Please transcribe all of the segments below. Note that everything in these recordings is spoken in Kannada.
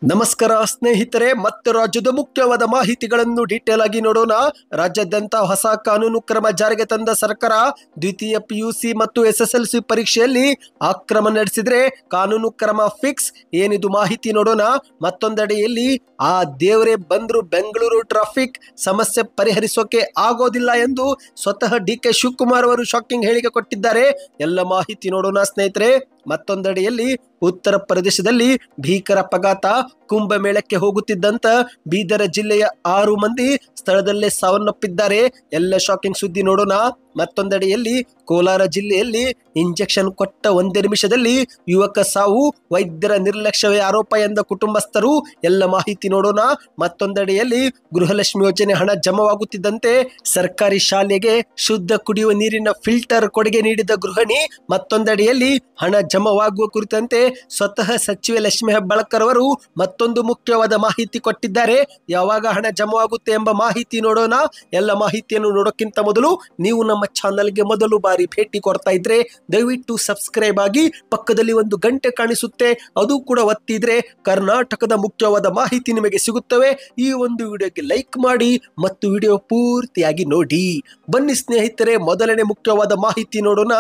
ನಮಸ್ಕಾರ ಸ್ನೇಹಿತರೆ, ಮತ್ತೆ ರಾಜ್ಯದ ಮುಖ್ಯವಾದ ಮಾಹಿತಿಗಳನ್ನು ಡೀಟೇಲ್ ಆಗಿ ನೋಡೋಣ. ರಾಜ್ಯಾದ್ಯಂತ ಹೊಸ ಕಾನೂನು ಕ್ರಮ ಜಾರಿಗೆ ತಂದ ಸರ್ಕಾರ ದ್ವಿತೀಯ ಪಿಯುಸಿ ಮತ್ತು ಎಸ್ಎಸ್ಎಲ್ಸಿ ಪರೀಕ್ಷೆಯಲ್ಲಿ ಅಕ್ರಮ ನಡೆಸಿದ್ರೆ ಕಾನೂನು ಕ್ರಮ ಫಿಕ್ಸ್. ಏನಿದು ಮಾಹಿತಿ ನೋಡೋಣ. ಮತ್ತೊಂದೆಡೆಯಲ್ಲಿ ಆ ದೇವರೇ ಬಂದ್ರು ಬೆಂಗಳೂರು ಟ್ರಾಫಿಕ್ ಸಮಸ್ಯೆ ಪರಿಹರಿಸೋಕೆ ಆಗೋದಿಲ್ಲ ಎಂದು ಸ್ವತಃ ಡಿ.ಕೆ. ಶಿವಕುಮಾರ್ ಅವರು ಶಾಕಿಂಗ್ ಹೇಳಿಕೆ ಕೊಟ್ಟಿದ್ದಾರೆ. ಎಲ್ಲ ಮಾಹಿತಿ ನೋಡೋಣ ಸ್ನೇಹಿತರೆ. ಮತ್ತೊಂದೆಡೆಯಲ್ಲಿ ಉತ್ತರ ಪ್ರದೇಶದಲ್ಲಿ ಭೀಕರ ಅಪಘಾತ. ಕುಂಭಮೇಳಕ್ಕೆ ಹೋಗುತ್ತಿದ್ದಂತ ಬೀದರ ಜಿಲ್ಲೆಯ 6 ಮಂದಿ ಸ್ಥಳದಲ್ಲೇ ಸಾವನ್ನಪ್ಪಿದ್ದಾರೆ. ಎಲ್ಲ ಶಾಕಿಂಗ್ ಸುದ್ದಿ ನೋಡೋಣ. ಮತ್ತೊಂದೆಡೆಯಲ್ಲಿ ಕೋಲಾರ ಜಿಲ್ಲೆಯಲ್ಲಿ ಇಂಜೆಕ್ಷನ್ ಕೊಟ್ಟ 1 ನಿಮಿಷದಲ್ಲಿ ಯುವಕ ಸಾವು, ವೈದ್ಯರ ನಿರ್ಲಕ್ಷ್ಯವೇ ಆರೋಪ ಎಂದ ಕುಟುಂಬಸ್ಥರು. ಎಲ್ಲ ಮಾಹಿತಿ ನೋಡೋಣ. ಮತ್ತೊಂದೆಡೆಯಲ್ಲಿ ಗೃಹಲಕ್ಷ್ಮಿ ಯೋಜನೆ ಹಣ ಜಮವಾಗುತ್ತಿದ್ದಂತೆ ಸರ್ಕಾರಿ ಶಾಲೆಗೆ ಶುದ್ಧ ಕುಡಿಯುವ ನೀರಿನ ಫಿಲ್ಟರ್ ಕೊಡುಗೆ ನೀಡಿದ ಗೃಹಿಣಿ. ಮತ್ತೊಂದೆಡೆಯಲ್ಲಿ ಹಣ ಜಮವಾಗುವ ಕುರಿತಂತೆ ಸ್ವತಃ ಸಚಿವೆ ಲಕ್ಷ್ಮಿ ಹೆಬ್ಬಾಳ್ಕರ್ ಅವರು ಮತ್ತೊಂದು ಮುಖ್ಯವಾದ ಮಾಹಿತಿ ಕೊಟ್ಟಿದ್ದಾರೆ. ಯಾವಾಗ ಹಣ ಜಮವಾಗುತ್ತೆ ಎಂಬ ಮಾಹಿತಿ ನೋಡೋಣ. ಎಲ್ಲ ಮಾಹಿತಿಯನ್ನು ನೋಡೋಕ್ಕಿಂತ ಮೊದಲು ನೀವು ನಮ್ಮ ಚಾನಲ್ಗೆ ಮೊದಲು ಬಾರಿ ಭೇಟಿ ಕೊಡ್ತಾ ಇದ್ರೆ ದಯವಿಟ್ಟು ಸಬ್ಸ್ಕ್ರೈಬ್ ಆಗಿ, ಪಕ್ಕದಲ್ಲಿ ಒಂದು ಗಂಟೆ ಕಾಣಿಸುತ್ತೆ, ಅದು ಕೂಡ ಒತ್ತಿದ್ರೆ ಕರ್ನಾಟಕದ ಮುಖ್ಯವಾದ ಮಾಹಿತಿ ನಿಮಗೆ ಸಿಗುತ್ತವೆ. ಈ ಒಂದು ವಿಡಿಯೋಗೆ ಲೈಕ್ ಮಾಡಿ ಮತ್ತು ವಿಡಿಯೋ ಪೂರ್ತಿಯಾಗಿ ನೋಡಿ. ಬನ್ನಿ ಸ್ನೇಹಿತರೆ, ಮೊದಲನೇ ಮುಖ್ಯವಾದ ಮಾಹಿತಿ ನೋಡೋಣ.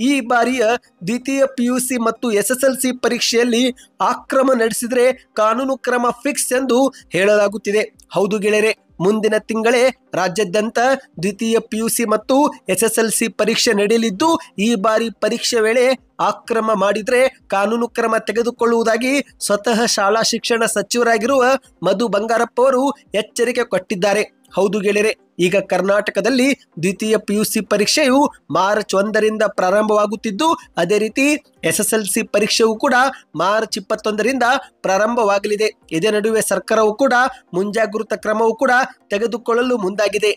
ಈ ಬಾರಿಯ ದ್ವಿತೀಯ ಪಿಯುಸಿ ಮತ್ತು ಎಸ್ಎಸ್ಎಲ್ಸಿ ಪರೀಕ್ಷೆಯಲ್ಲಿ ಅಕ್ರಮ ನಡೆಸಿದ್ರೆ ಕಾನೂನು ಕ್ರಮ ಫಿಕ್ಸ್ ಎಂದು ಹೇಳಲಾಗುತ್ತಿದೆ. ಹೌದು ಗೆಳೆಯರೆ, ಮುಂದಿನ ತಿಂಗಳೇ ರಾಜ್ಯಾದ್ಯಂತ ದ್ವಿತೀಯ ಪಿಯುಸಿ ಮತ್ತು ಎಸ್ಎಸ್ಎಲ್ಸಿ ಪರೀಕ್ಷೆ ನಡೆಯಲಿದ್ದು, ಈ ಬಾರಿ ಪರೀಕ್ಷೆ ವೇಳೆ ಅಕ್ರಮ ಮಾಡಿದ್ರೆ ಕಾನೂನು ಕ್ರಮ ತೆಗೆದುಕೊಳ್ಳುವುದಾಗಿ ಸ್ವತಃ ಶಾಲಾ ಶಿಕ್ಷಣ ಸಚಿವರಾಗಿರುವ ಮಧು ಬಂಗಾರಪ್ಪ ಅವರು ಎಚ್ಚರಿಕೆ ಕೊಟ್ಟಿದ್ದಾರೆ. ಹೌದು ಗೆಳೆಯರೆ, ಈಗ ಕರ್ನಾಟಕದಲ್ಲಿ ದ್ವಿತೀಯ ಪಿಯುಸಿ ಪರೀಕ್ಷೆಯು ಮಾರ್ಚ್ 1ರಿಂದ ಪ್ರಾರಂಭವಾಗುತ್ತಿದ್ದು, ಅದೇ ರೀತಿ ಎಸ್ಎಸ್ಎಲ್ಸಿ ಪರೀಕ್ಷೆಯೂ ಕೂಡ ಮಾರ್ಚ್ 21ರಿಂದ ಪ್ರಾರಂಭವಾಗಲಿದೆ. ಇದೇ ನಡುವೆ ಸರ್ಕಾರವು ಕೂಡ ಮುಂಜಾಗೃತಾ ಕ್ರಮವೂ ಕೂಡ ತೆಗೆದುಕೊಳ್ಳಲು ಮುಂದಾಗಿದೆ.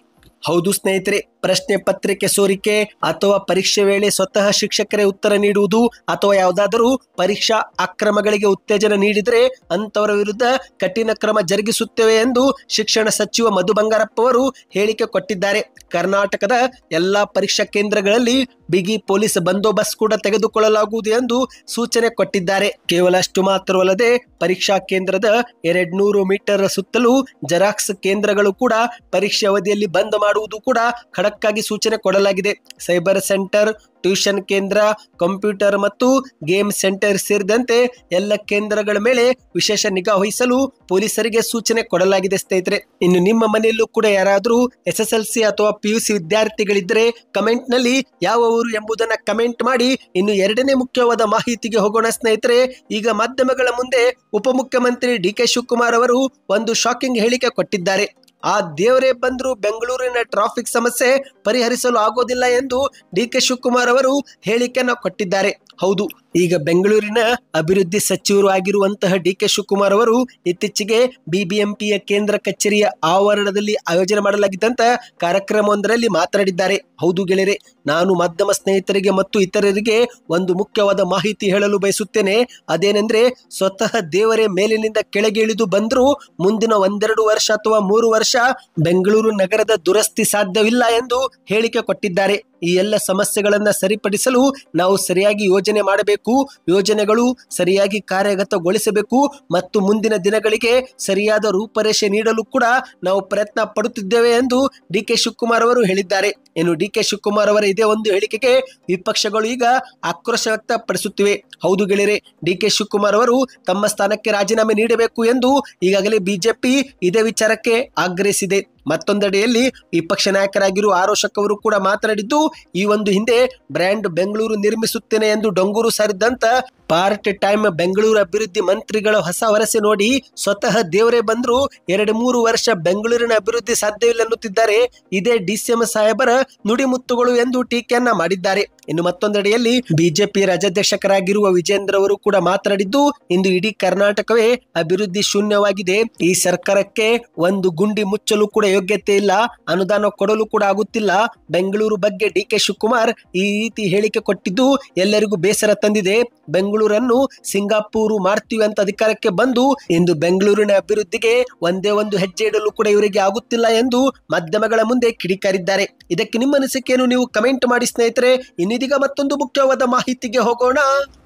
ಹೌದು ಸ್ನೇಹಿತರೆ, ಪ್ರಶ್ನೆ ಪತ್ರಿಕೆ ಸೋರಿಕೆ ಅಥವಾ ಪರೀಕ್ಷೆ ವೇಳೆ ಸ್ವತಃ ಶಿಕ್ಷಕರೇ ಉತ್ತರ ನೀಡುವುದು ಅಥವಾ ಯಾವುದಾದರೂ ಪರೀಕ್ಷಾ ಅಕ್ರಮಗಳಿಗೆ ಉತ್ತೇಜನ ನೀಡಿದರೆ ಅಂತವರ ವಿರುದ್ಧ ಕಠಿಣ ಕ್ರಮ ಜರುಗಿಸುತ್ತೇವೆ ಎಂದು ಶಿಕ್ಷಣ ಸಚಿವ ಮಧು ಬಂಗಾರಪ್ಪ ಅವರು ಹೇಳಿಕೆ ಕೊಟ್ಟಿದ್ದಾರೆ. ಕರ್ನಾಟಕದ ಎಲ್ಲಾ ಪರೀಕ್ಷಾ ಕೇಂದ್ರಗಳಲ್ಲಿ ಬಿಗಿ ಪೊಲೀಸ್ ಬಂದೋಬಸ್ತ್ ಕೂಡ ತೆಗೆದುಕೊಳ್ಳಲಾಗುವುದು ಎಂದು ಸೂಚನೆ ಕೊಟ್ಟಿದ್ದಾರೆ. ಕೇವಲ ಅಷ್ಟು ಮಾತ್ರವಲ್ಲದೆ ಪರೀಕ್ಷಾ ಕೇಂದ್ರದ 200 ಮೀಟರ್ ಸುತ್ತಲೂ ಜೆರಾಕ್ಸ್ ಕೇಂದ್ರಗಳು ಕೂಡ ಪರೀಕ್ಷೆ ಅವಧಿಯಲ್ಲಿ ಬಂದ್ ಮಾಡುವುದು ಕೂಡ ಖಡಕ್ಕಾಗಿ ಸೂಚನೆ ಕೊಡಲಾಗಿದೆ. ಸೈಬರ್ ಸೆಂಟರ್, ಟ್ಯೂಷನ್ ಕೇಂದ್ರ, ಕಂಪ್ಯೂಟರ್ ಮತ್ತು ಗೇಮ್ ಸೆಂಟರ್ ಸೇರಿದಂತೆ ಎಲ್ಲ ಕೇಂದ್ರಗಳ ಮೇಲೆ ವಿಶೇಷ ನಿಗಾ ವಹಿಸಲು ಪೊಲೀಸರಿಗೆ ಸೂಚನೆ ಕೊಡಲಾಗಿದೆ ಸ್ನೇಹಿತರೆ. ಇನ್ನು ನಿಮ್ಮ ಮನೆಯಲ್ಲೂ ಕೂಡ ಯಾರಾದರೂ ಎಸ್ಎಸ್ಎಲ್ಸಿ ಅಥವಾ ಪಿಯುಸಿ ವಿದ್ಯಾರ್ಥಿಗಳಿದ್ದರೆ ಕಮೆಂಟ್ ನಲ್ಲಿ ಯಾವ ಊರು ಎಂಬುದನ್ನ ಕಮೆಂಟ್ ಮಾಡಿ. ಇನ್ನು ಎರಡನೇ ಮುಖ್ಯವಾದ ಮಾಹಿತಿಗೆ ಹೋಗೋಣ ಸ್ನೇಹಿತರೆ. ಈಗ ಮಾಧ್ಯಮಗಳ ಮುಂದೆ ಉಪಮುಖ್ಯಮಂತ್ರಿ ಡಿ.ಕೆ. ಶಿವಕುಮಾರ್ ಅವರು ಒಂದು ಶಾಕಿಂಗ್ ಹೇಳಿಕೆ ಕೊಟ್ಟಿದ್ದಾರೆ. ಆ ದೇವರೇ ಬಂದ್ರು ಬೆಂಗಳೂರಿನ ಟ್ರಾಫಿಕ್ ಸಮಸ್ಯೆ ಪರಿಹರಿಸಲು ಆಗೋದಿಲ್ಲ ಎಂದು ಡಿ.ಕೆ. ಶಿವಕುಮಾರ್ ಅವರು ಹೇಳಿಕೆಯನ್ನು ಕೊಟ್ಟಿದ್ದಾರೆ. ಹೌದು, ಈಗ ಬೆಂಗಳೂರಿನ ಅಭಿವೃದ್ಧಿ ಸಚಿವರು ಆಗಿರುವಂತಹ ಡಿ.ಕೆ. ಶಿವಕುಮಾರ್ ಅವರು ಇತ್ತೀಚೆಗೆ ಬಿಬಿಎಂಪಿಯ ಕೇಂದ್ರ ಕಚೇರಿಯ ಆವರಣದಲ್ಲಿ ಆಯೋಜನೆ ಮಾಡಲಾಗಿದ್ದಂತ ಕಾರ್ಯಕ್ರಮವೊಂದರಲ್ಲಿ ಮಾತನಾಡಿದ್ದಾರೆ. ಹೌದು ಗೆಳೆಯರೆ, ನಾನು ಮಾಧ್ಯಮ ಸ್ನೇಹಿತರಿಗೆ ಮತ್ತು ಇತರರಿಗೆ ಒಂದು ಮುಖ್ಯವಾದ ಮಾಹಿತಿ ಹೇಳಲು ಬಯಸುತ್ತೇನೆ. ಅದೇನೆಂದ್ರೆ, ಸ್ವತಃ ದೇವರೇ ಮೇಲಿನಿಂದ ಕೆಳಗೆ ಇಳಿದು ಬಂದರೂ ಮುಂದಿನ 1-2 ವರ್ಷ ಅಥವಾ 3 ವರ್ಷ ಬೆಂಗಳೂರು ನಗರದ ದುರಸ್ತಿ ಸಾಧ್ಯವಿಲ್ಲ ಎಂದು ಹೇಳಿಕೆ ಕೊಟ್ಟಿದ್ದಾರೆ. ಈ ಎಲ್ಲ ಸಮಸ್ಯೆಗಳನ್ನ ಸರಿಪಡಿಸಲು ನಾವು ಸರಿಯಾಗಿ ಯೋಜನೆ ಮಾಡಬೇಕು, ಯೋಜನೆಗಳು ಸರಿಯಾಗಿ ಕಾರ್ಯಗತಗೊಳಿಸಬೇಕು ಮತ್ತು ಮುಂದಿನ ದಿನಗಳಿಗೆ ಸರಿಯಾದ ರೂಪರೇಷೆ ನೀಡಲು ಕೂಡ ನಾವು ಪ್ರಯತ್ನ ಪಡುತ್ತಿದ್ದೇವೆ ಎಂದು ಡಿ.ಕೆ. ಶಿವಕುಮಾರ್ ಅವರು ಹೇಳಿದ್ದಾರೆ. ಇನ್ನು ಡಿ.ಕೆ. ಶಿವಕುಮಾರ್ ಅವರ ಇದೇ ಒಂದು ಹೇಳಿಕೆಗೆ ವಿಪಕ್ಷಗಳು ಈಗ ಆಕ್ರೋಶ ವ್ಯಕ್ತಪಡಿಸುತ್ತಿವೆ. ಹೌದು ಗೆಳೆಯರೆ, ಡಿ.ಕೆ. ಶಿವಕುಮಾರ್ ಅವರು ತಮ್ಮ ಸ್ಥಾನಕ್ಕೆ ರಾಜೀನಾಮೆ ನೀಡಬೇಕು ಎಂದು ಈಗಾಗಲೇ ಬಿಜೆಪಿ ಇದೇ ವಿಚಾರಕ್ಕೆ ಆಗ್ರಹಿಸಿದೆ. ಮತ್ತೊಂದೆಡೆಯಲ್ಲಿ ವಿಪಕ್ಷ ನಾಯಕರಾಗಿರುವ ಆರೋಶಕ್ ಅವರು ಕೂಡ ಮಾತನಾಡಿದ್ದು, ಈ ಒಂದು ಹಿಂದೆ ಬ್ರ್ಯಾಂಡ್ ಬೆಂಗಳೂರು ನಿರ್ಮಿಸುತ್ತೇನೆ ಎಂದು ಡೊಂಗೂರು ಸಾರಿದ್ದಂತ ಪಾರ್ಟ್ ಟೈಮ್ ಬೆಂಗಳೂರು ಅಭಿವೃದ್ಧಿ ಮಂತ್ರಿಗಳ ಹೊಸ ವರಸೆ ನೋಡಿ ಸ್ವತಃ ದೇವರೇ ಬಂದ್ರು 2-3 ವರ್ಷ ಬೆಂಗಳೂರಿನ ಅಭಿವೃದ್ಧಿ ಸಾಧ್ಯವಿಲ್ಲ ಎನ್ನುತ್ತಿದ್ದಾರೆ. ಇದೇ ಡಿ.ಸಿ.ಎಂ ಸಾಹೇಬರ ನುಡಿಮುತ್ತುಗಳು ಎಂದು ಟೀಕೆಯನ್ನ ಮಾಡಿದ್ದಾರೆ. ಇನ್ನು ಮತ್ತೊಂದೆಡೆಯಲ್ಲಿ ಬಿಜೆಪಿ ರಾಜ್ಯಾಧ್ಯಕ್ಷರಾಗಿರುವ ವಿಜೇಂದ್ರ ಅವರು ಕೂಡ ಮಾತನಾಡಿದ್ದು, ಇಂದು ಇಡೀ ಕರ್ನಾಟಕವೇ ಅಭಿವೃದ್ಧಿ ಶೂನ್ಯವಾಗಿದೆ. ಈ ಸರ್ಕಾರಕ್ಕೆ ಒಂದು ಗುಂಡಿ ಮುಚ್ಚಲು ಕೂಡ ಯೋಗ್ಯತೆ ಇಲ್ಲ, ಅನುದಾನ ಕೊಡಲು ಕೂಡ ಆಗುತ್ತಿಲ್ಲ. ಬೆಂಗಳೂರು ಬಗ್ಗೆ ಡಿ.ಕೆ. ಶಿವಕುಮಾರ್ ಈ ರೀತಿ ಹೇಳಿಕೆ ಕೊಟ್ಟಿದ್ದು ಎಲ್ಲರಿಗೂ ಬೇಸರ ತಂದಿದೆ. ಬೆಂಗಳೂರು ಬೆಂಗಳೂರನ್ನು ಸಿಂಗಾಪೂರು ಮಾಡ್ತೀವಿ ಅಂತ ಅಧಿಕಾರಕ್ಕೆ ಬಂದು ಇಂದು ಬೆಂಗಳೂರಿನ ಅಭಿವೃದ್ಧಿಗೆ ಒಂದೇ ಒಂದು ಹೆಜ್ಜೆ ಇಡಲು ಕೂಡ ಇವರಿಗೆ ಆಗುತ್ತಿಲ್ಲ ಎಂದು ಮಾಧ್ಯಮಗಳ ಮುಂದೆ ಕಿಡಿಕಾರಿದ್ದಾರೆ. ಇದಕ್ಕೆ ನಿಮ್ಮ ಅನಿಸಿಕೆಯನ್ನು ನೀವು ಕಮೆಂಟ್ ಮಾಡಿ ಸ್ನೇಹಿತರೆ. ಇನ್ನಿದೀಗ ಮತ್ತೊಂದು ಮುಖ್ಯವಾದ ಮಾಹಿತಿಗೆ ಹೋಗೋಣ.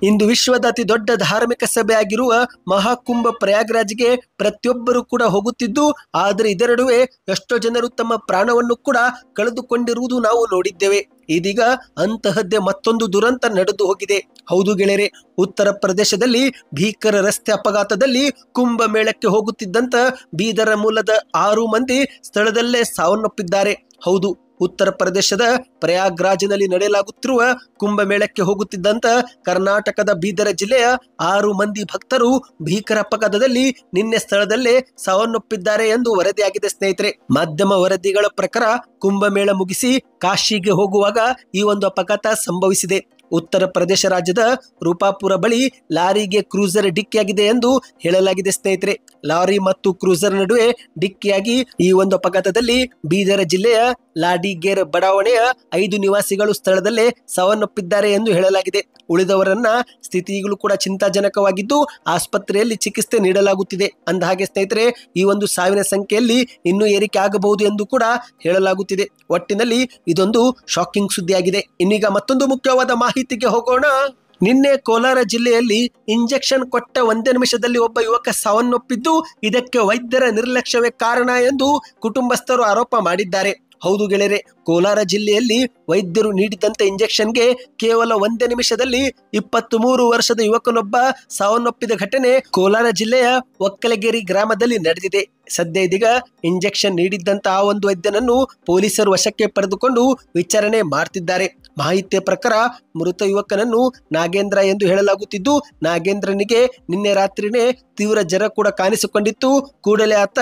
ಇಂದು ವಿಶ್ವದ ಅತಿ ದೊಡ್ಡ ಧಾರ್ಮಿಕ ಸಭೆ ಆಗಿರುವ ಮಹಾಕುಂಭ ಪ್ರಯಾಗ್ರಾಜ್ಗೆ ಪ್ರತಿಯೊಬ್ಬರು ಕೂಡ ಹೋಗುತ್ತಿದ್ದು, ಆದರೆ ಇದರ ನಡುವೆ ಎಷ್ಟೋ ಜನರು ತಮ್ಮ ಪ್ರಾಣವನ್ನು ಕೂಡ ಕಳೆದುಕೊಂಡಿರುವುದು ನಾವು ನೋಡಿದ್ದೇವೆ. ಇದೀಗ ಅಂತಹದ್ದೇ ಮತ್ತೊಂದು ದುರಂತ ನಡೆದು ಹೋಗಿದೆ. ಹೌದು ಗೆಳೆಯರೆ, ಉತ್ತರ ಪ್ರದೇಶದಲ್ಲಿ ಭೀಕರ ರಸ್ತೆ ಅಪಘಾತದಲ್ಲಿ ಕುಂಭ ಮೇಳಕ್ಕೆ ಹೋಗುತ್ತಿದ್ದಂತ ಬೀದರ ಮೂಲದ 6 ಮಂದಿ ಸ್ಥಳದಲ್ಲೇ ಸಾವನ್ನಪ್ಪಿದ್ದಾರೆ. ಹೌದು, ಉತ್ತರ ಪ್ರದೇಶದ ಪ್ರಯಾಗ್ರಾಜ್ನಲ್ಲಿ ನಡೆಯಲಾಗುತ್ತಿರುವ ಕುಂಭಮೇಳಕ್ಕೆ ಹೋಗುತ್ತಿದ್ದಂತ ಕರ್ನಾಟಕದ ಬೀದರ ಜಿಲ್ಲೆಯ 6 ಮಂದಿ ಭಕ್ತರು ಭೀಕರ ಅಪಘಾತದಲ್ಲಿ ನಿನ್ನೆ ಸ್ಥಳದಲ್ಲೇ ಸಾವನ್ನಪ್ಪಿದ್ದಾರೆ ಎಂದು ವರದಿಯಾಗಿದೆ ಸ್ನೇಹಿತರೆ. ಮಾಧ್ಯಮ ವರದಿಗಳ ಪ್ರಕಾರ ಕುಂಭಮೇಳ ಮುಗಿಸಿ ಕಾಶಿಗೆ ಹೋಗುವಾಗ ಈ ಒಂದು ಅಪಘಾತ ಸಂಭವಿಸಿದೆ. ಉತ್ತರ ಪ್ರದೇಶ ರಾಜ್ಯದ ರೂಪಾಪುರ ಬಳಿ ಲಾರಿಗೆ ಕ್ರೂಸರ್ ಡಿಕ್ಕಿಯಾಗಿದೆ ಎಂದು ಹೇಳಲಾಗಿದೆ ಸ್ನೇಹಿತರೆ. ಲಾರಿ ಮತ್ತು ಕ್ರೂಸರ್ ನಡುವೆ ಡಿಕ್ಕಿಯಾಗಿ ಈ ಒಂದು ಅಪಘಾತದಲ್ಲಿ ಬೀದರ ಜಿಲ್ಲೆಯ ಲಾಡಿಗೇರ್ ಬಡಾವಣೆಯ 5 ನಿವಾಸಿಗಳು ಸ್ಥಳದಲ್ಲೇ ಸಾವನ್ನಪ್ಪಿದ್ದಾರೆ ಎಂದು ಹೇಳಲಾಗಿದೆ. ಉಳಿದವರನ್ನ ಸ್ಥಿತಿ ಈಗಲೂ ಕೂಡ ಚಿಂತಾಜನಕವಾಗಿದ್ದು ಆಸ್ಪತ್ರೆಯಲ್ಲಿ ಚಿಕಿತ್ಸೆ ನೀಡಲಾಗುತ್ತಿದೆ. ಅಂದ ಹಾಗೆ ಸ್ನೇಹಿತರೆ, ಈ ಒಂದು ಸಾವಿನ ಸಂಖ್ಯೆಯಲ್ಲಿ ಇನ್ನೂ ಏರಿಕೆ ಆಗಬಹುದು ಎಂದು ಕೂಡ ಹೇಳಲಾಗುತ್ತಿದೆ. ಒಟ್ಟಿನಲ್ಲಿ ಇದೊಂದು ಶಾಕಿಂಗ್ ಸುದ್ದಿಯಾಗಿದೆ. ಇನ್ನೀಗ ಮತ್ತೊಂದು ಮುಖ್ಯವಾದ ಮಾಹಿತಿಗೆ ಹೋಗೋಣ. ನಿನ್ನೆ ಕೋಲಾರ ಜಿಲ್ಲೆಯಲ್ಲಿ ಇಂಜೆಕ್ಷನ್ ಕೊಟ್ಟ 1 ನಿಮಿಷದಲ್ಲಿ ಒಬ್ಬ ಯುವಕ ಸಾವನ್ನಪ್ಪಿದ್ದು, ಇದಕ್ಕೆ ವೈದ್ಯರ ನಿರ್ಲಕ್ಷ್ಯವೇ ಕಾರಣ ಎಂದು ಕುಟುಂಬಸ್ಥರು ಆರೋಪ ಮಾಡಿದ್ದಾರೆ. ಹೌದು ಗೆಳೆಯರೆ, ಕೋಲಾರ ಜಿಲ್ಲೆಯಲ್ಲಿ ವೈದ್ಯರು ನೀಡಿದಂತ ಇಂಜೆಕ್ಷನ್ಗೆ ಕೇವಲ 1 ನಿಮಿಷದಲ್ಲಿ 23 ವರ್ಷದ ಯುವಕನೊಬ್ಬ ಸಾವನ್ನಪ್ಪಿದ ಘಟನೆ ಕೋಲಾರ ಜಿಲ್ಲೆಯ ಒಕ್ಕಲಗೇರಿ ಗ್ರಾಮದಲ್ಲಿ ನಡೆದಿದೆ. ಸದ್ಯ ಇದೀಗ ಇಂಜೆಕ್ಷನ್ ನೀಡಿದ್ದಂತ ಆ ಒಂದು ವೈದ್ಯನನ್ನು ಪೊಲೀಸರು ವಶಕ್ಕೆ ಪಡೆದುಕೊಂಡು ವಿಚಾರಣೆ ಮಾಡ್ತಿದ್ದಾರೆ. ಮಾಹಿತಿಯ ಪ್ರಕಾರ ಮೃತ ಯುವಕನನ್ನು ನಾಗೇಂದ್ರ ಎಂದು ಹೇಳಲಾಗುತ್ತಿದ್ದು, ನಾಗೇಂದ್ರನಿಗೆ ನಿನ್ನೆ ರಾತ್ರಿನೇ ತೀವ್ರ ಜ್ವರ ಕೂಡ ಕಾಣಿಸಿಕೊಂಡಿತ್ತು. ಕೂಡಲೇ ಆತ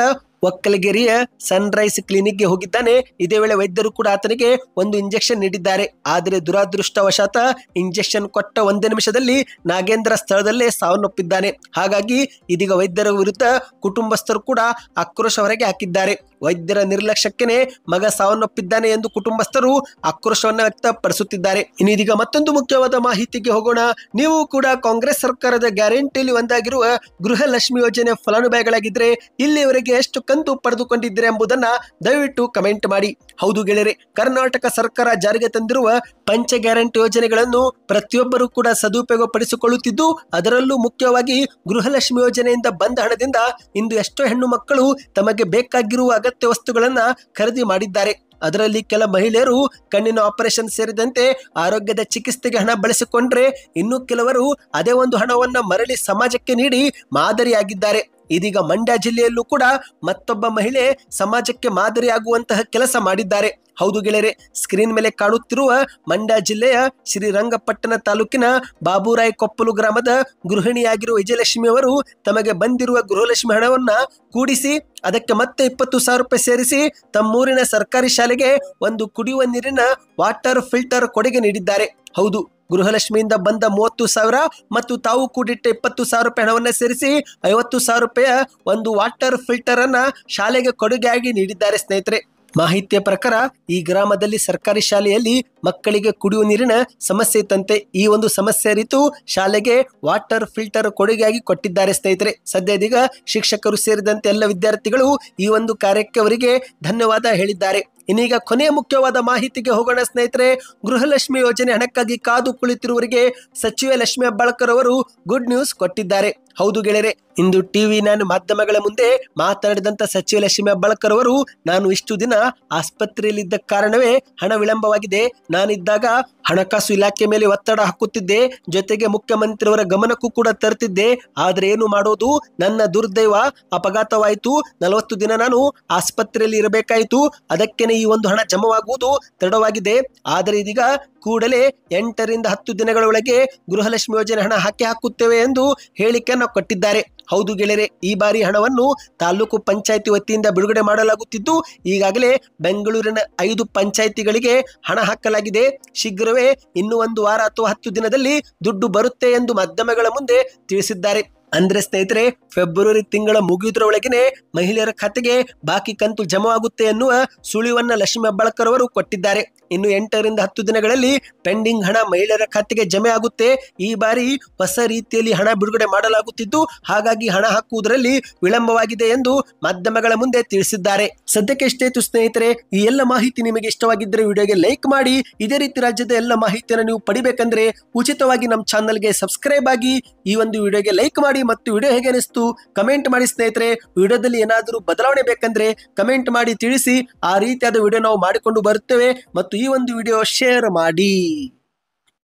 ಒಕ್ಕಲಗೇರಿಯ ಸನ್ರೈಸ್ ಕ್ಲಿನಿಕ್ಗೆ ಹೋಗಿದ್ದಾನೆ. ಇದೇ ವೇಳೆ ವೈದ್ಯರು ಕೂಡ ಆತನಿಗೆ ಒಂದು ಇಂಜೆಕ್ಷನ್ ನೀಡಿದ್ದಾರೆ. ಆದರೆ ದುರಾದೃಷ್ಟವಶಾತ್ ಇಂಜೆಕ್ಷನ್ ಕೊಟ್ಟ 1 ನಿಮಿಷದಲ್ಲಿ ನಾಗೇಂದ್ರ ಸ್ಥಳದಲ್ಲೇ ಸಾವನ್ನಪ್ಪಿದ್ದಾನೆ. ಹಾಗಾಗಿ ಇದೀಗ ವೈದ್ಯರ ವಿರುದ್ಧ ಕುಟುಂಬಸ್ಥರು ಕೂಡ ಆಕ್ರೋಶ ಹೊರಗೆ ಹಾಕಿದ್ದಾರೆ. ವೈದ್ಯರ ನಿರ್ಲಕ್ಷ್ಯಕ್ಕೆ ಮಗ ಸಾವನ್ನಪ್ಪಿದ್ದಾನೆ ಎಂದು ಕುಟುಂಬಸ್ಥರು ಆಕ್ರೋಶವನ್ನ ವ್ಯಕ್ತಪಡಿಸುತ್ತಿದ್ದಾರೆ. ಇನ್ನೀಗ ಮತ್ತೊಂದು ಮುಖ್ಯವಾದ ಮಾಹಿತಿಗೆ ಹೋಗೋಣ. ನೀವು ಕೂಡ ಕಾಂಗ್ರೆಸ್ ಸರ್ಕಾರದ ಗ್ಯಾರಂಟಿಯಲ್ಲಿ ಒಂದಾಗಿರುವ ಗೃಹಲಕ್ಷ್ಮಿ ಯೋಜನೆ ಫಲಾನುಭವಿಗಳಾಗಿದ್ರೆ ಇಲ್ಲಿಯವರೆಗೆ ಎಷ್ಟು ಕಂತು ಪಡೆದುಕೊಂಡಿದ್ದೀರಾ ಎಂಬುದನ್ನ ದಯವಿಟ್ಟು ಕಮೆಂಟ್ ಮಾಡಿ. ಹೌದು ಗೆಳೆಯರೆ, ಕರ್ನಾಟಕ ಸರ್ಕಾರ ಜಾರಿಗೆ ತಂದಿರುವ ಪಂಚ ಗ್ಯಾರಂಟಿ ಯೋಜನೆಗಳನ್ನು ಪ್ರತಿಯೊಬ್ಬರು ಕೂಡ ಸದುಪಯೋಗ ಪಡಿಸಿಕೊಳ್ಳುತ್ತಿದ್ದು, ಅದರಲ್ಲೂ ಮುಖ್ಯವಾಗಿ ಗೃಹಲಕ್ಷ್ಮಿ ಯೋಜನೆಯಿಂದ ಬಂದ ಹಣದಿಂದ ಇಂದು ಎಷ್ಟೋ ಹೆಣ್ಣು ಮಕ್ಕಳು ತಮಗೆ ಬೇಕಾಗಿರುವ ಅಗತ್ಯ ವಸ್ತುಗಳನ್ನ ಖರೀದಿ ಮಾಡಿದ್ದಾರೆ. ಅದರಲ್ಲಿ ಕೆಲ ಮಹಿಳೆಯರು ಕಣ್ಣಿನ ಆಪರೇಷನ್ ಸೇರಿದಂತೆ ಆರೋಗ್ಯದ ಚಿಕಿತ್ಸೆಗೆ ಹಣ ಬಳಸಿಕೊಂಡ್ರೆ, ಇನ್ನು ಕೆಲವರು ಅದೇ ಒಂದು ಹಣವನ್ನ ಮರಳಿ ಸಮಾಜಕ್ಕೆ ನೀಡಿ ಮಾದರಿಯಾಗಿದ್ದಾರೆ. ಇದೀಗ ಮಂಡ್ಯ ಜಿಲ್ಲೆಯಲ್ಲೂ ಕೂಡ ಮತ್ತೊಬ್ಬ ಮಹಿಳೆ ಸಮಾಜಕ್ಕೆ ಮಾದರಿಯಾಗುವಂತಹ ಕೆಲಸ ಮಾಡಿದ್ದಾರೆ. ಹೌದು ಗೆಳೆಯರೆ, ಸ್ಕ್ರೀನ್ ಮೇಲೆ ಕಾಣುತ್ತಿರುವ ಮಂಡ್ಯ ಜಿಲ್ಲೆಯ ಶ್ರೀರಂಗಪಟ್ಟಣ ತಾಲೂಕಿನ ಬಾಬುರಾಯ್ ಕೊಪ್ಪಲು ಗ್ರಾಮದ ಗೃಹಿಣಿಯಾಗಿರುವ ವಿಜಯಲಕ್ಷ್ಮಿ ಅವರು ತಮಗೆ ಬಂದಿರುವ ಗೃಹಲಕ್ಷ್ಮಿ ಹಣವನ್ನ ಕೂಡಿಸಿ ಅದಕ್ಕೆ ಮತ್ತೆ 20,000 ರೂಪಾಯಿ ಸೇರಿಸಿ ತಮ್ಮೂರಿನ ಸರ್ಕಾರಿ ಶಾಲೆಗೆ ಒಂದು ಕುಡಿಯುವ ನೀರಿನ ವಾಟರ್ ಫಿಲ್ಟರ್ ಕೊಡುಗೆ ನೀಡಿದ್ದಾರೆ. ಹೌದು, ಗೃಹಲಕ್ಷ್ಮಿಯಿಂದ ಬಂದ 30,000 ಮತ್ತು ತಾವು ಕೂಡಿಟ್ಟ 20,000 ರೂಪಾಯಿ ಹಣವನ್ನ ಸೇರಿಸಿ 50,000 ರೂಪಾಯಿಯ ಒಂದು ವಾಟರ್ ಫಿಲ್ಟರ್ ಅನ್ನ ಶಾಲೆಗೆ ಕೊಡುಗೆಯಾಗಿ ನೀಡಿದ್ದಾರೆ ಸ್ನೇಹಿತರೆ. ಮಾಹಿತಿಯ ಪ್ರಕಾರ ಈ ಗ್ರಾಮದಲ್ಲಿ ಸರ್ಕಾರಿ ಶಾಲೆಯಲ್ಲಿ ಮಕ್ಕಳಿಗೆ ಕುಡಿಯುವ ನೀರಿನ ಸಮಸ್ಯೆ ಇತ್ತಂತೆ. ಈ ಒಂದು ಸಮಸ್ಯೆ ಅರಿತು ಶಾಲೆಗೆ ವಾಟರ್ ಫಿಲ್ಟರ್ ಕೊಡುಗೆಯಾಗಿ ಕೊಟ್ಟಿದ್ದಾರೆ ಸ್ನೇಹಿತರೆ. ಸದ್ಯ ಇದೀಗ ಶಿಕ್ಷಕರು ಸೇರಿದಂತೆ ಎಲ್ಲ ವಿದ್ಯಾರ್ಥಿಗಳು ಈ ಒಂದು ಕಾರ್ಯಕ್ಕೆ ಅವರಿಗೆ ಧನ್ಯವಾದ ಹೇಳಿದ್ದಾರೆ. ಇನ್ನೀಗ ಕೊನೆಯ ಮುಖ್ಯವಾದ ಮಾಹಿತಿಗೆ ಹೋಗೋಣ ಸ್ನೇಹಿತರೆ. ಗೃಹಲಕ್ಷ್ಮಿ ಯೋಜನೆ ಹಣಕ್ಕಾಗಿ ಕಾದು ಕುಳಿತಿರುವವರಿಗೆ ಸಚಿವೆ ಲಕ್ಷ್ಮಿ ಹೆಬ್ಬಾಳ್ಕರ್ ಅವರು ಗುಡ್ ನ್ಯೂಸ್ ಕೊಟ್ಟಿದ್ದಾರೆ. ಹೌದು ಗೆಳೆಯರೆ, ಇಂದು ಟಿವಿ9 ಮಾಧ್ಯಮಗಳ ಮುಂದೆ ಮಾತನಾಡಿದಂತ ಸಚಿವೆ ಲಕ್ಷ್ಮಿ ಹೆಬ್ಬಾಳ್ಕರ್ ಅವರು, ನಾನು ಇಷ್ಟು ದಿನ ಆಸ್ಪತ್ರೆಯಲ್ಲಿದ್ದ ಕಾರಣವೇ ಹಣ ವಿಳಂಬವಾಗಿದೆ. ನಾನಿದ್ದಾಗ ಹಣಕಾಸು ಇಲಾಖೆ ಮೇಲೆ ಒತ್ತಡ ಹಾಕುತ್ತಿದ್ದೆ, ಜೊತೆಗೆ ಮುಖ್ಯಮಂತ್ರಿಯವರ ಗಮನಕ್ಕೂ ಕೂಡ ತರುತ್ತಿದ್ದೆ. ಆದ್ರೆ ಏನು ಮಾಡೋದು, ನನ್ನ ದುರ್ದೈವ, ಅಪಘಾತವಾಯಿತು. 40 ದಿನ ನಾನು ಆಸ್ಪತ್ರೆಯಲ್ಲಿ ಇರಬೇಕಾಯಿತು. ಅದಕ್ಕೇನೆ ಈ ಒಂದು ಹಣ ಜಮವಾಗುವುದು ತಡವಾಗಿದೆ. ಆದರೆ ಇದೀಗ ಕೂಡಲೇ 8 ರಿಂದ 10 ದಿನಗಳ ಒಳಗೆ ಗೃಹಲಕ್ಷ್ಮಿ ಯೋಜನೆ ಹಣ ಹಾಕುತ್ತೇವೆ ಎಂದು ಹೇಳಿಕೆಯನ್ನು ಕೊಟ್ಟಿದ್ದಾರೆ. ಹೌದು ಗೆಳೆಯರೆ, ಈ ಬಾರಿ ಹಣವನ್ನು ತಾಲೂಕು ಪಂಚಾಯಿತಿ ವತಿಯಿಂದ ಬಿಡುಗಡೆ ಮಾಡಲಾಗುತ್ತಿದ್ದು, ಈಗಾಗಲೇ ಬೆಂಗಳೂರಿನ 5 ಪಂಚಾಯಿತಿಗಳಿಗೆ ಹಣ ಹಾಕಲಾಗಿದೆ. ಶೀಘ್ರವೇ ಇನ್ನು 1 ವಾರ ಅಥವಾ 10 ದಿನದಲ್ಲಿ ದುಡ್ಡು ಬರುತ್ತೆ ಎಂದು ಮಾಧ್ಯಮಗಳ ಮುಂದೆ ತಿಳಿಸಿದ್ದಾರೆ. ಅಂದ್ರೆ ಸ್ನೇಹಿತರೆ, ಫೆಬ್ರವರಿ ತಿಂಗಳ ಮುಗಿಯುವುದರೊಳಗೇನೆ ಮಹಿಳೆಯರ ಖಾತೆಗೆ ಬಾಕಿ ಕಂತು ಜಮಾ ಆಗುತ್ತೆ ಎನ್ನುವ ಸುಳಿವನ್ನ ಲಕ್ಷ್ಮಿ ಹೆಬ್ಬಾಳ್ಕರ್ ಅವರು ಕೊಟ್ಟಿದ್ದಾರೆ. ಇನ್ನು 8 ರಿಂದ 10 ದಿನಗಳಲ್ಲಿ ಪೆಂಡಿಂಗ್ ಹಣ ಮಹಿಳೆಯರ ಖಾತೆಗೆ ಜಮೆ ಆಗುತ್ತೆ. ಈ ಬಾರಿ ಹೊಸ ರೀತಿಯಲ್ಲಿ ಹಣ ಬಿಡುಗಡೆ ಮಾಡಲಾಗುತ್ತಿದ್ದು, ಹಾಗಾಗಿ ಹಣ ಹಾಕುವುದರಲ್ಲಿ ವಿಳಂಬವಾಗಿದೆ ಎಂದು ಮಾಧ್ಯಮಗಳ ಮುಂದೆ ತಿಳಿಸಿದ್ದಾರೆ. ಸದ್ಯಕ್ಕೆ ಇಷ್ಟೇ ಇತ್ತು ಸ್ನೇಹಿತರೆ. ಈ ಎಲ್ಲ ಮಾಹಿತಿ ನಿಮಗೆ ಇಷ್ಟವಾಗಿದ್ದರೆ ವಿಡಿಯೋಗೆ ಲೈಕ್ ಮಾಡಿ. ಇದೇ ರೀತಿ ರಾಜ್ಯದ ಎಲ್ಲ ಮಾಹಿತಿಯನ್ನು ನೀವು ಪಡಿಬೇಕಂದ್ರೆ ಉಚಿತವಾಗಿ ನಮ್ಮ ಚಾನಲ್ಗೆ ಸಬ್ಸ್ಕ್ರೈಬ್ ಆಗಿ. ಈ ಒಂದು ವಿಡಿಯೋಗೆ ಲೈಕ್ ಮಾಡಿ ಮತ್ತು ವಿಡಿಯೋ ಹೇಗೆ ಅನಿಸ್ತು ಕಮೆಂಟ್ ಮಾಡಿ ಸ್ನೇಹಿತರೆ. ವಿಡಿಯೋದಲ್ಲಿ ಏನಾದರೂ ಬದಲಾವಣೆ ಬೇಕಂದ್ರೆ ಕಮೆಂಟ್ ಮಾಡಿ ತಿಳಿಸಿ. ಆ ರೀತಿಯಾದ ವಿಡಿಯೋ ನಾವು ಮಾಡಿಕೊಂಡು ಬರುತ್ತೇವೆ. ಮತ್ತು ಈ ಒಂದು ವಿಡಿಯೋ ಶೇರ್ ಮಾಡಿ.